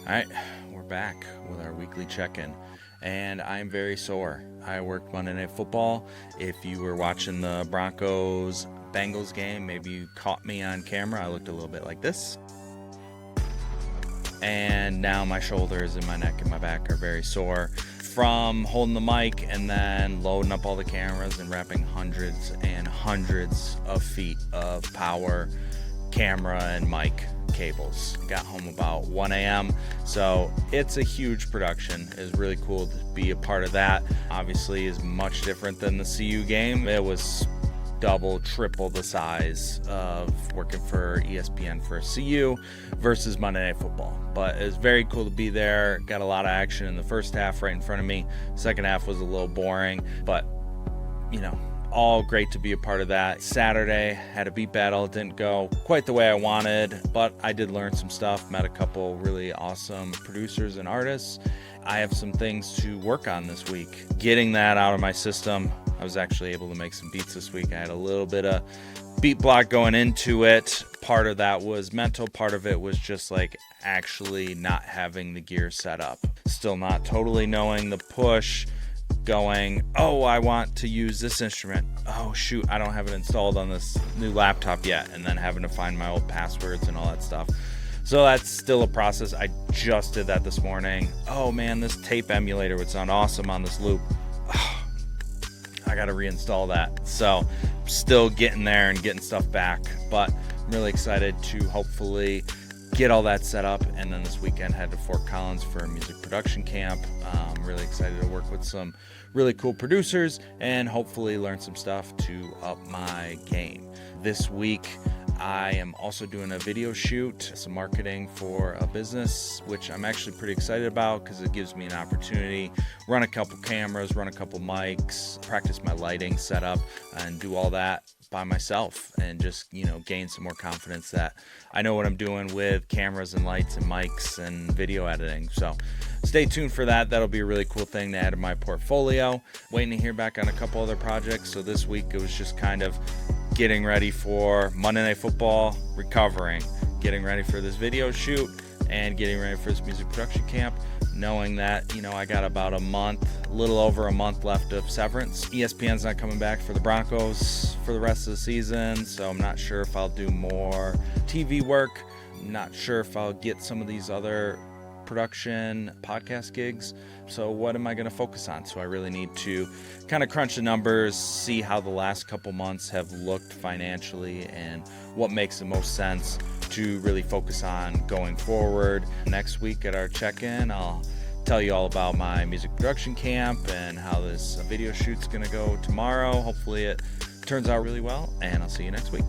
All right, we're back with our weekly check-in, and I'm very sore. I worked Monday Night Football. If you were watching the Broncos Bengals game, maybe you caught me on camera. I looked a little bit like this. And now my shoulders and my neck and my back are very sore from holding the mic and then loading up all the cameras and wrapping hundreds and hundreds of feet of power, camera, and mic cables. Got home about 1 a.m. So it's a huge production. It's really cool to be a part of that. Obviously is much different than the CU game. It was double, triple the size of working for ESPN for CU versus Monday Night Football. But it's very cool to be there. Got a lot of action in the first half right in front of me. Second half was a little boring, but all great to be a part of that. Saturday, had a beat battle. Didn't go quite the way I wanted, but I did learn some stuff. Met a couple really awesome producers and artists. I have some things to work on this week. Getting that out of my system. I was actually able to make some beats this week. I had a little bit of beat block going into it. Part of that was mental. Part of it was just like actually not having the gear set up. Still not totally knowing the push. Going, oh, I want to use this instrument. Oh, shoot, I don't have it installed on this new laptop yet. And then having to find my old passwords and all that stuff. So that's still a process. I just did that this morning. Oh, man, this tape emulator would sound awesome on this loop. Oh, I got to reinstall that. So still getting there and getting stuff back. But I'm really excited to hopefully get all that set up, and then this weekend head to Fort Collins for a music production camp. I'm really excited to work with some really cool producers and hopefully learn some stuff to up my game. This week I am also doing a video shoot, some marketing for a business, which I'm actually pretty excited about because it gives me an opportunity, run a couple cameras, run a couple mics, practice my lighting setup, and do all that by myself and just, gain some more confidence that I know what I'm doing with cameras and lights and mics and video editing. So stay tuned for that. That'll be a really cool thing to add to my portfolio. Waiting to hear back on a couple other projects. So this week it was just kind of getting ready for Monday Night Football, recovering, getting ready for this video shoot, and getting ready for this music production camp, knowing that, I got about a little over a month left of severance. ESPN's not coming back for the Broncos for the rest of the season, so I'm not sure if I'll do more TV work. I'm not sure if I'll get some of these other production podcast gigs. So what am I going to focus on? So I really need to kind of crunch the numbers, see how the last couple months have looked financially and what makes the most sense to really focus on going forward. Next week at our check-in, I'll tell you all about my music production camp and how this video shoot's going to go tomorrow. Hopefully it turns out really well, and I'll see you next week.